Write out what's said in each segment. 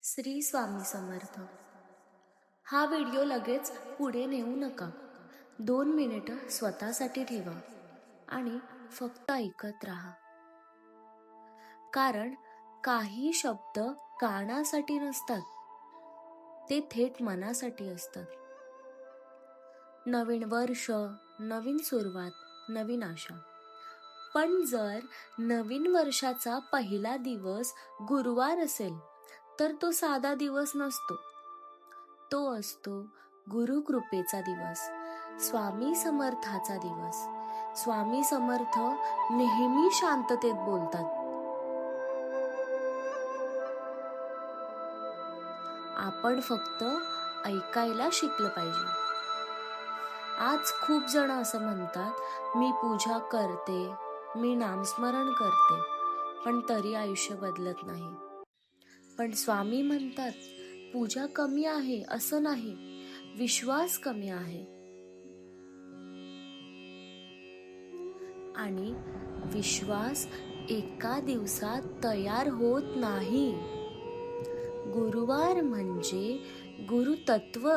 श्री स्वामी समर्थ. हा व्हिडिओ लगेच पुढे नेऊ नका. 2 मिनिटं स्वतःसाठी ठेवा आणि फक्त ऐकत राहा. कारण काही शब्द कानासाठी नसतात, ते थेट मनासाठी असतात. नवीन वर्ष, नवीन सुरुवात, नवीन आशा. पण जर नवीन वर्षाचा पहिला दिवस गुरुवार असेल तर तो साधा दिवस नसतो. तो असतो गुरुकृपेचा दिवस, स्वामी समर्थाचा दिवस. स्वामी समर्थ नेहमी शांततेत बोलतात. आपण फक्त ऐकायला शिकलं पाहिजे. आज खूप जण असं म्हणतात, मी पूजा करते, मी नामस्मरण करते, पण तरी आयुष्य बदलत नाही. पण स्वामी म्हणतात, पूजा कमी आहे असं नाही, विश्वास कमी आहे. आणि विश्वास एका दिवसात तयार होत नाही. गुरुवार म्हणजे गुरुतत्व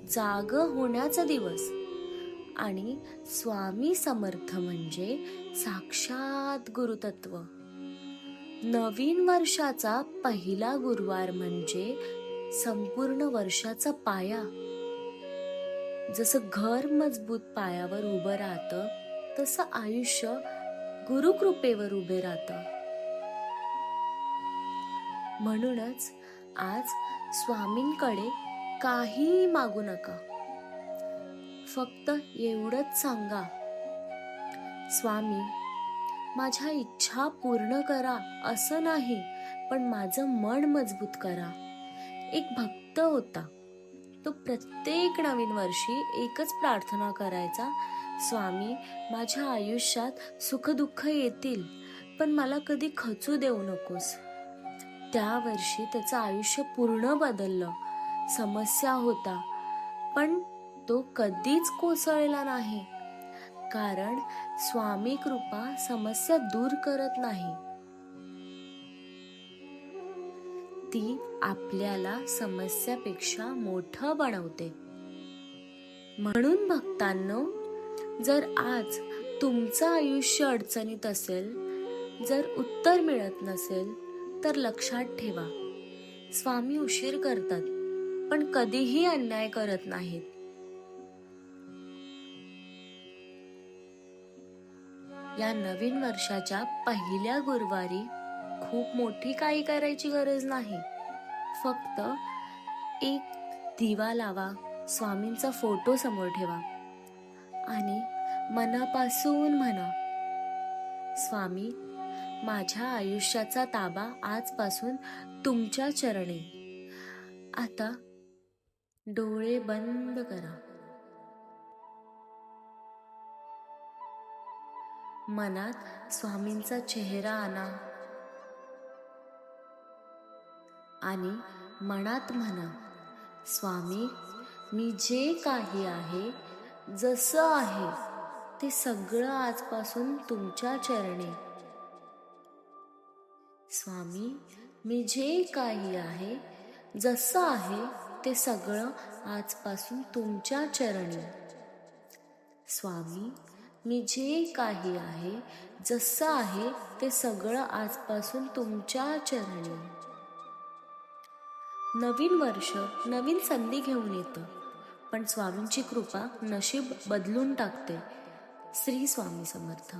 जाग होण्याचा दिवस आणि स्वामी समर्थ म्हणजे साक्षात गुरुतत्व. नवीन वर्षाचा पहिला गुरुवार म्हणजे संपूर्ण वर्षाचा पाया. जसं घर मजबूत पायावर उभं राहतं, तसं आयुष्य गुरुकृपेवर उभे राहतं. म्हणूनच आज स्वामींकडे काहीही मागू नका. फक्त एवढंच सांगा, स्वामी माझ्या इच्छा पूर्ण करा असं नाही, पण माझं मन मजबूत करा. एक भक्त होता, तो प्रत्येक नवीन वर्षी एकच प्रार्थना करायचा, स्वामी माझ्या आयुष्यात सुखदुःख येतील, पण मला कधी खचू देऊ नकोस. त्या वर्षी त्याचं आयुष्य पूर्ण बदललं. समस्या होता, पण तो कधीच कोसळला नाही. कारण स्वामी कृपा समस्या दूर करत नाही, ती आपल्याला समस्यापेक्षा मोठं बनवते. म्हणून भक्तांनो, जर आज तुमचं आयुष्य अडचणीत असेल, जर उत्तर मिळत नसेल, तर लक्षात ठेवा, स्वामी उशीर करतात, पण कधीही अन्याय करत नाहीत. या नवीन वर्षाच्या पहिल्या गुरुवारी खूप मोठी काही करायची गरज नाही. फक्त एक दिवा लावा, स्वामींचा फोटो समोर ठेवा आणि मनापासून म्हणा, स्वामी माझ्या आयुष्याचा ताबा आजपासून तुमच्या चरणी. आता डोळे बंद करा. मनात स्वामींचा चेहरा आणा आणि मनात म्हणा, स्वामी मी जे काही आहे, जसं आहे ते सगळं आजपासून तुमच्या चरणी. स्वामी मी जे काही आहे, जसं आहे ते सगळं आजपासून तुमच्या चरणी. स्वामी मी जे काही आहे, जसं आहे ते सगळं आजपासून तुमच्या चरणी. नवीन वर्ष नवीन संधी घेऊन येतं, पण स्वामींची कृपा नशीब बदलून टाकते. श्री स्वामी समर्थ.